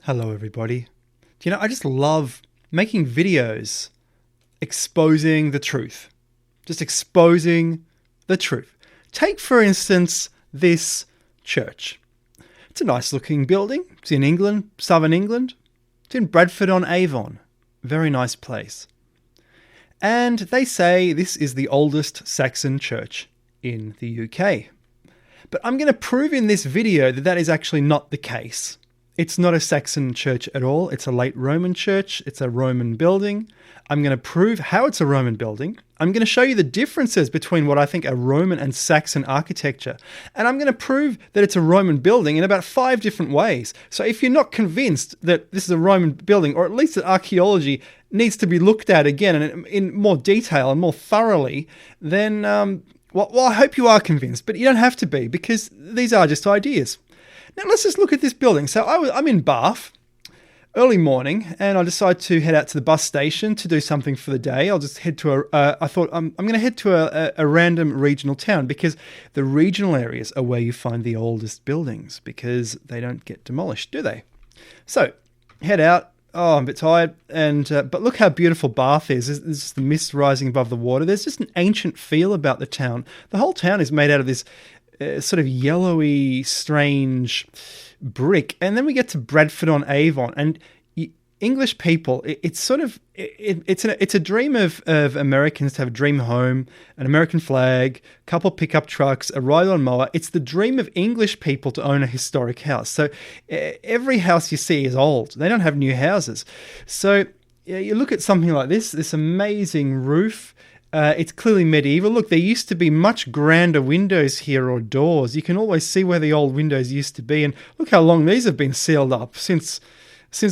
Hello, everybody. I just love making videos exposing the truth. Just exposing the truth. Take, for instance, this church. It's a nice looking building. It's in England, southern England. It's in Bradford on Avon. Very nice place. And they say this is the oldest Saxon church in the UK. But I'm going to prove in this video that that is actually not the case. It's not a Saxon church at all. It's a late Roman church. It's a Roman building. I'm going to prove how it's a Roman building. I'm going to show you the differences between what I think are Roman and Saxon architecture. And I'm going to prove that it's a Roman building in about 5 different ways. So if you're not convinced that this is a Roman building, or at least that archaeology needs to be looked at again and in more detail and more thoroughly, then, well, I hope you are convinced. But you don't have to be, because these are just ideas. Now let's just look at this building. So I'm in Bath, early morning, and I decide to head out to the bus station to do something for the day. I'll just head to I thought I'm going to head to a random regional town, because the regional areas are where you find the oldest buildings, because they don't get demolished, do they? So head out. Oh, I'm a bit tired, but look how beautiful Bath is. There's just the mist rising above the water. There's just an ancient feel about the town. The whole town is made out of this sort of yellowy, strange brick. And then we get to Bradford on Avon, and English people, it's a dream of Americans to have a dream home, an American flag, a couple pickup trucks, a ride-on mower. It's the dream of English people to own a historic house. So every house you see is old. They don't have new houses. So you look at something like this amazing roof. It's clearly medieval. Look, there used to be much grander windows here, or doors. You can always see where the old windows used to be. And look how long these have been sealed up since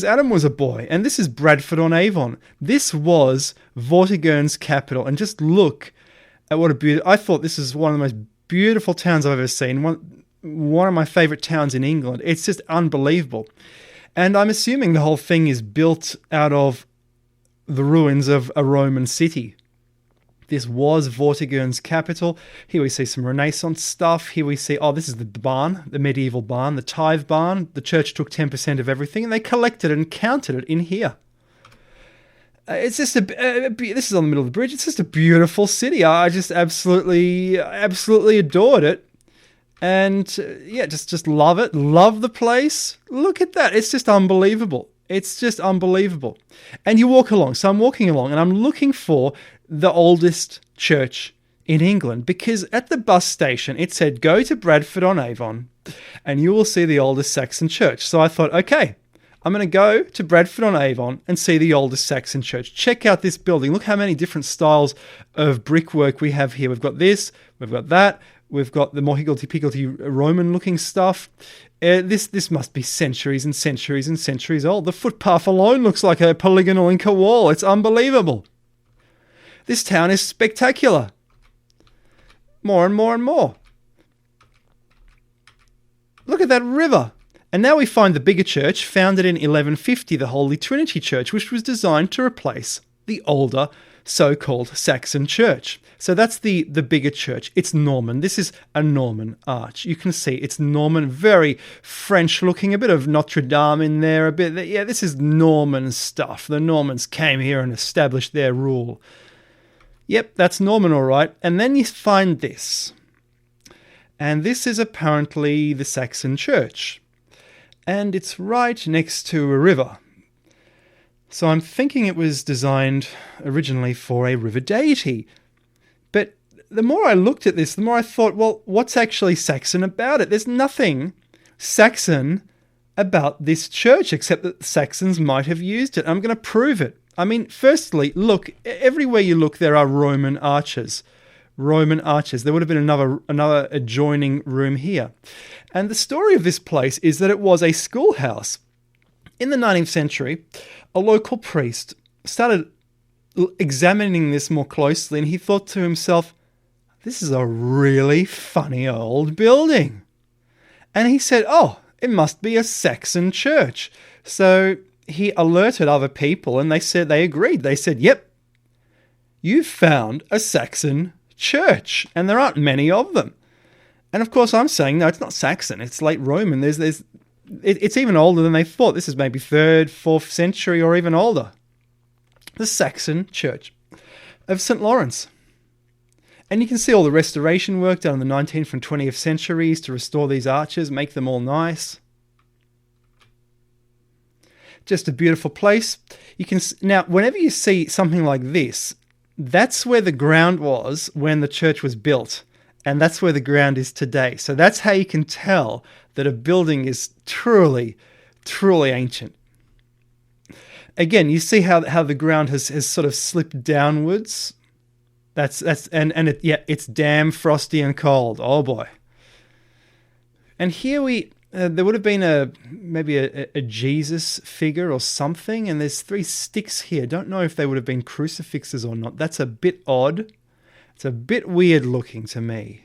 Adam was a boy. And this is Bradford on Avon. This was Vortigern's capital. And just look at what a beautiful... I thought this is one of the most beautiful towns I've ever seen. One of my favourite towns in England. It's just unbelievable. And I'm assuming the whole thing is built out of the ruins of a Roman city. This was Vortigern's capital. Here we see some Renaissance stuff. Here we see, this is the barn, the medieval barn, the tithe barn. The church took 10% of everything, and they collected it and counted it in here. It's just this is on the middle of the bridge. It's just a beautiful city. I just absolutely adored it. And just love it. Love the place. Look at that. It's just unbelievable. It's just unbelievable. And you walk along. So I'm walking along, and I'm looking for the oldest church in England, because at the bus station it said, go to Bradford on Avon and you will see the oldest Saxon church. So I thought, okay, I'm going to go to Bradford on Avon and see the oldest Saxon church. Check out this building. Look how many different styles of brickwork we have here. We've got this, we've got that, we've got the more higgledy-piggledy Roman-looking stuff. This must be centuries and centuries and centuries old. The footpath alone looks like a polygonal Inca wall. It's unbelievable. This town is spectacular. More and more and more. Look at that river. And now we find the bigger church, founded in 1150, the Holy Trinity Church, which was designed to replace the older so-called Saxon church. So that's the bigger church. It's Norman. This is a Norman arch. You can see it's Norman, very French looking, a bit of Notre Dame in there, this is Norman stuff. The Normans came here and established their rule. Yep, that's Norman, all right. And then you find this. And this is apparently the Saxon church. And it's right next to a river. So I'm thinking it was designed originally for a river deity. But the more I looked at this, the more I thought, well, what's actually Saxon about it? There's nothing Saxon about this church, except that the Saxons might have used it. I'm going to prove it. I mean, firstly, look, everywhere you look, there are Roman arches. Roman arches. There would have been another adjoining room here. And the story of this place is that it was a schoolhouse. In the 19th century, a local priest started examining this more closely, and he thought to himself, this is a really funny old building. And he said, it must be a Saxon church. So he alerted other people, and they agreed. They said, yep, you've found a Saxon church, and there aren't many of them. And of course I'm saying, no, it's not Saxon, it's late Roman. There's it's even older than they thought. This is maybe 3rd, 4th century or even older. The Saxon Church of St. Lawrence. And you can see all the restoration work done in the 19th and 20th centuries to restore these arches, make them all nice. Just a beautiful place. Now, whenever you see something like this, that's where the ground was when the church was built. And that's where the ground is today. So that's how you can tell that a building is truly, truly ancient. Again, you see how the ground has sort of slipped downwards. It's damn frosty and cold. Oh boy. And here there would have been maybe a Jesus figure or something, and there's 3 sticks here. Don't know if they would have been crucifixes or not. That's a bit odd. It's a bit weird looking to me.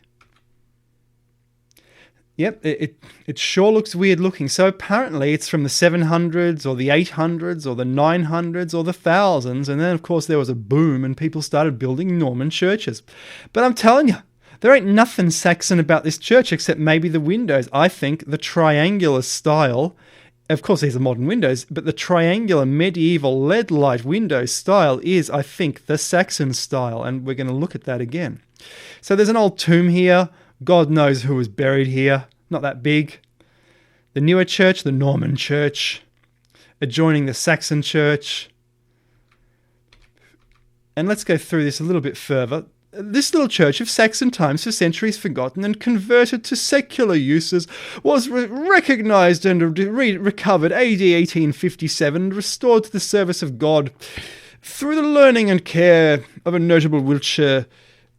Yep, it sure looks weird looking. So apparently it's from the 700s or the 800s or the 900s or the 1000s. And then, of course, there was a boom and people started building Norman churches. But I'm telling you, there ain't nothing Saxon about this church except maybe the windows. I think the triangular style, of course these are modern windows, but the triangular medieval lead light window style is, I think, the Saxon style. And we're going to look at that again. So there's an old tomb here. God knows who was buried here. Not that big. The newer church, the Norman church, adjoining the Saxon church. And let's go through this a little bit further. This little church of Saxon times, for centuries forgotten and converted to secular uses, was recognised and recovered AD 1857 and restored to the service of God through the learning and care of a notable Wiltshire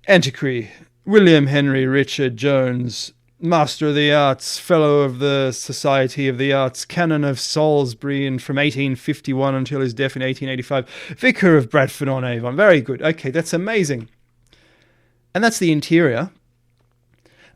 antiquary, William Henry Richard Jones, Master of the Arts, Fellow of the Society of the Arts, Canon of Salisbury, and from 1851 until his death in 1885, Vicar of Bradford on Avon. Very good. Okay, that's amazing. And that's the interior.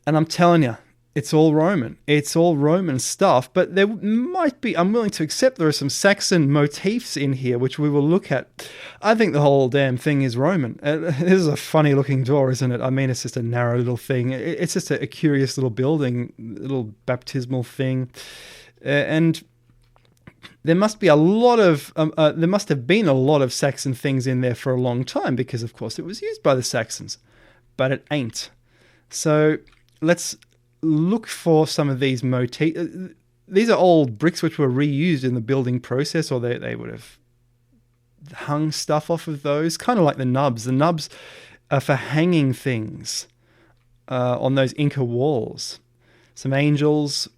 And I'm telling you, it's all Roman. It's all Roman stuff, but there might be, I'm willing to accept there are some Saxon motifs in here, which we will look at. I think the whole damn thing is Roman. This is a funny looking door, isn't it? I mean, it's just a narrow little thing. It's just a curious little building, little baptismal thing. And there must be there must have been a lot of Saxon things in there for a long time because, of course, it was used by the Saxons, but it ain't. So let's look for some of these motifs. These are old bricks which were reused in the building process, or they would have hung stuff off of those, kind of like the nubs. The nubs are for hanging things on those Inca walls. Some angels.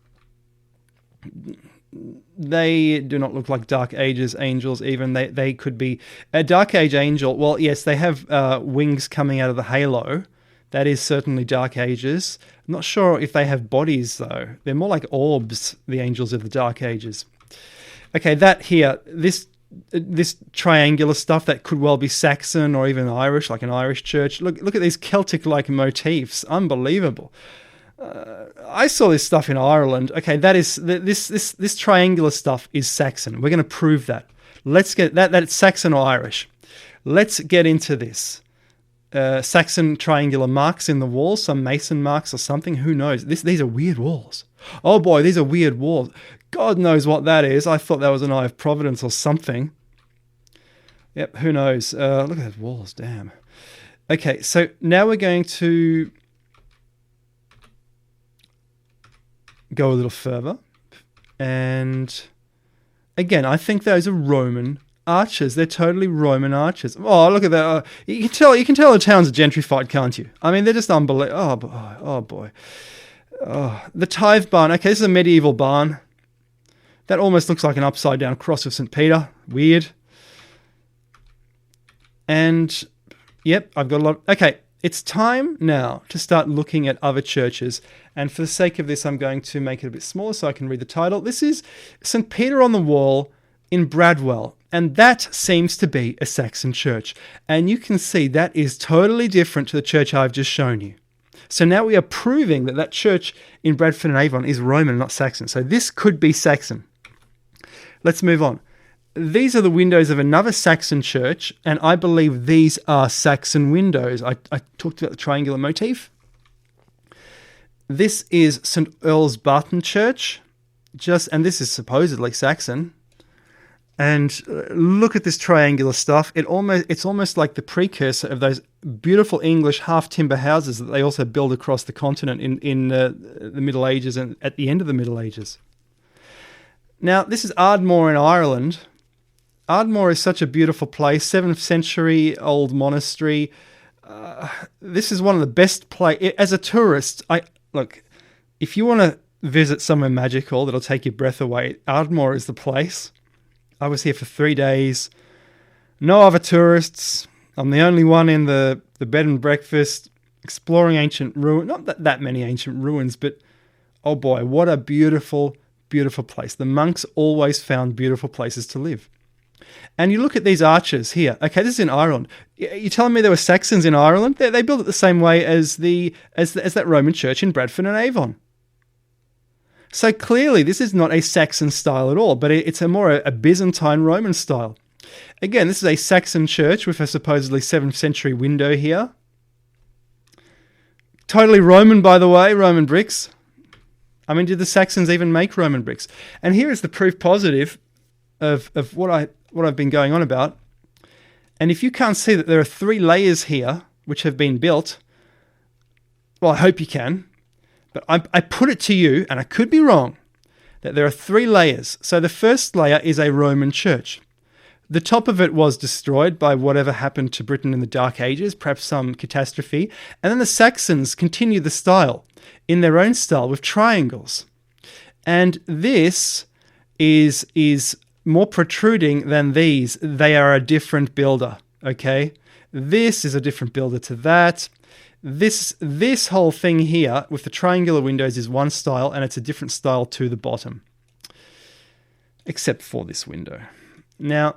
They do not look like Dark Ages angels even. They could be a Dark Age angel. Well, yes, they have wings coming out of the halo. That is certainly Dark Ages. I'm not sure if they have bodies, though. They're more like orbs, the angels of the Dark Ages. Okay, that here, this triangular stuff, that could well be Saxon or even Irish, like an Irish church. Look at these Celtic-like motifs. Unbelievable. I saw this stuff in Ireland. Okay, that is this triangular stuff is Saxon. We're going to prove that. Let's get that it's Saxon or Irish. Let's get into this. Saxon triangular marks in the wall, some mason marks or something. Who knows? These are weird walls. Oh boy, these are weird walls. God knows what that is. I thought that was an Eye of Providence or something. Yep, who knows? Look at those walls, damn. Okay, so now we're going to go a little further. And again, I think those are Roman arches. They're totally Roman arches. Oh, look at that. You can tell the town's gentrified, can't you? I mean, they're just unbelievable. Oh boy. Oh, the tithe barn. Okay, this is a medieval barn. That almost looks like an upside down cross of St. Peter. Weird. And yep, I've got a lot. Okay, it's time now to start looking at other churches. And for the sake of this, I'm going to make it a bit smaller so I can read the title. This is St. Peter on the Wall in Bradwell. And that seems to be a Saxon church. And you can see that is totally different to the church I've just shown you. So now we are proving that church in Bradford and Avon is Roman, not Saxon. So this could be Saxon. Let's move on. These are the windows of another Saxon church, and I believe these are Saxon windows. I talked about the triangular motif. This is St. Earl's Barton Church, and this is supposedly Saxon. And look at this triangular stuff. It's almost like the precursor of those beautiful English half-timber houses that they also build across the continent in the Middle Ages and at the end of the Middle Ages. Now, this is Ardmore in Ireland. Ardmore is such a beautiful place, 7th century old monastery. This is one of the best places. As a tourist, look, if you want to visit somewhere magical that'll take your breath away, Ardmore is the place. I was here for 3 days. No other tourists. I'm the only one in the bed and breakfast, exploring ancient ruins. Not that many ancient ruins, but oh boy, what a beautiful, beautiful place. The monks always found beautiful places to live. And you look at these arches here. Okay, this is in Ireland. You're telling me there were Saxons in Ireland? They built it the same way as that Roman church in Bradford and Avon. So clearly, this is not a Saxon style at all, but it's more a Byzantine Roman style. Again, this is a Saxon church with a supposedly 7th century window here. Totally Roman, by the way, Roman bricks. I mean, did the Saxons even make Roman bricks? And here is the proof positive of what I've been going on about. And if you can't see that there are 3 layers here which have been built, well, I hope you can. But I put it to you, and I could be wrong, that there are 3 layers. So the first layer is a Roman church. The top of it was destroyed by whatever happened to Britain in the Dark Ages, perhaps some catastrophe. And then the Saxons continued the style in their own style with triangles. And this is more protruding than these. They are a different builder, okay? This is a different builder to that. This whole thing here with the triangular windows is one style, and it's a different style to the bottom, except for this window. Now,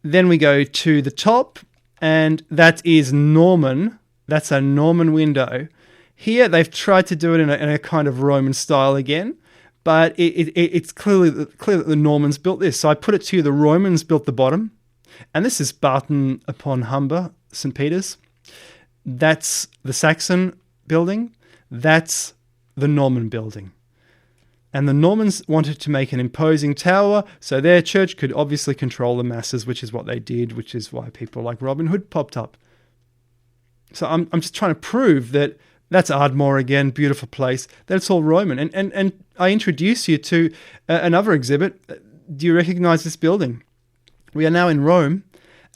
then we go to the top, and that is Norman. That's a Norman window. Here, they've tried to do it in a kind of Roman style again, but it's clear that the Normans built this. So I put it to you, the Romans built the bottom, and this is Barton upon Humber, St. Peter's. That's the Saxon building. That's the Norman building. And the Normans wanted to make an imposing tower, so their church could obviously control the masses, which is what they did, which is why people like Robin Hood popped up. So I'm just trying to prove that that's Ardmore again, beautiful place. That's all Roman. And I introduce you to another exhibit. Do you recognize this building? We are now in Rome,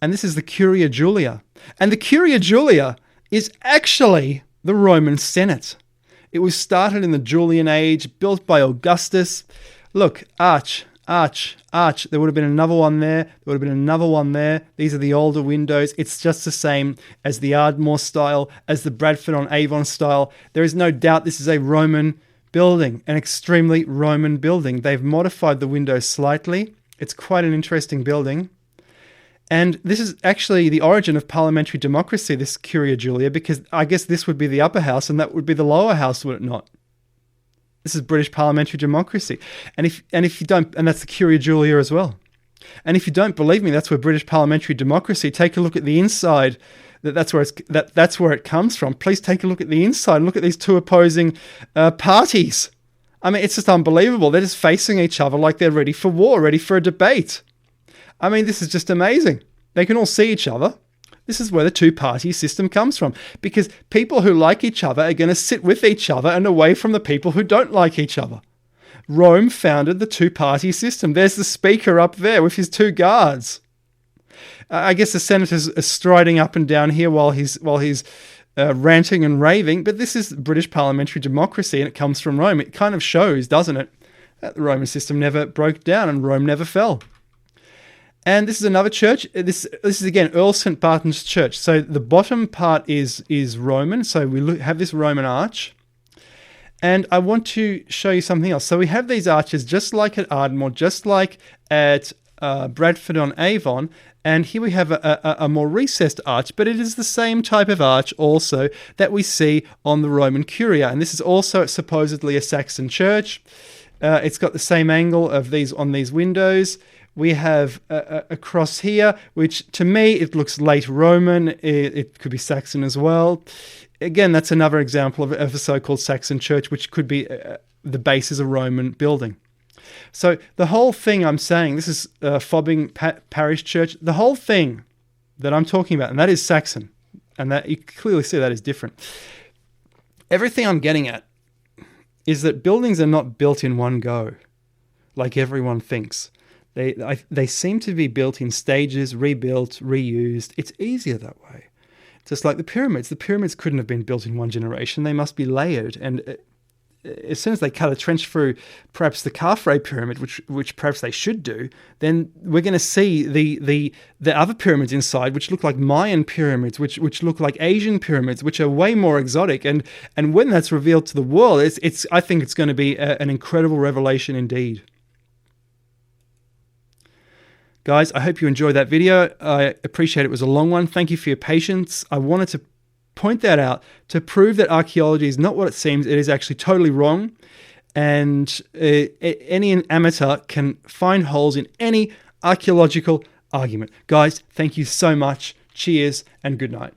and this is the Curia Julia. And the Curia Julia is actually the Roman Senate. It was started in the Julian age, built by Augustus. Look, arch. There would have been another one there. There would have been another one there. These are the older windows. It's just the same as the Ardmore style, as the Bradford on Avon style. There is no doubt this is a Roman building, an extremely Roman building. They've modified the windows slightly. It's quite an interesting building. And this is actually the origin of parliamentary democracy, this Curia Julia, because I guess this would be the upper house and that would be the lower house, would it not? This is British parliamentary democracy. And if you don't, and that's the Curia Julia as well. And if you don't believe me, that's where British parliamentary democracy, take a look at the inside. That's where it comes from. Please take a look at the inside and look at these 2 opposing parties. I mean, it's just unbelievable. They're just facing each other like they're ready for war, ready for a debate. I mean, this is just amazing. They can all see each other. This is where the 2-party system comes from, because people who like each other are going to sit with each other and away from the people who don't like each other. Rome founded the 2-party system. There's the speaker up there with his 2 guards. I guess the senator's striding up and down here while he's ranting and raving, but this is British parliamentary democracy, and it comes from Rome. It kind of shows, doesn't it, that the Roman system never broke down and Rome never fell. And this is another church. This is again Earl St. Barton's church. So the bottom part is Roman. So we have this Roman arch. And I want to show you something else. So we have these arches just like at Ardmore, just like at Bradford on Avon. And here we have a more recessed arch, but it is the same type of arch also that we see on the Roman Curia. And this is also supposedly a Saxon church. It's got the same angle of on these windows. We have a cross here, which to me, it looks late Roman. It could be Saxon as well. Again, that's another example of a so-called Saxon church, which could be the base is a Roman building. So the whole thing I'm saying, this is Fobbing Parish Church, the whole thing that I'm talking about, and that is Saxon, and that you clearly see that is different. Everything I'm getting at is that buildings are not built in one go, like everyone thinks. They seem to be built in stages, rebuilt, reused. It's easier that way. Just like the pyramids. The pyramids couldn't have been built in one generation. They must be layered. And as soon as they cut a trench through perhaps the Khafre pyramid, which perhaps they should do, then we're going to see the other pyramids inside, which look like Mayan pyramids, which look like Asian pyramids, which are way more exotic. And when that's revealed to the world, I think it's going to be an incredible revelation indeed. Guys, I hope you enjoyed that video. I appreciate it was a long one. Thank you for your patience. I wanted to point that out to prove that archaeology is not what it seems. It is actually totally wrong. And any amateur can find holes in any archaeological argument. Guys, thank you so much. Cheers and good night.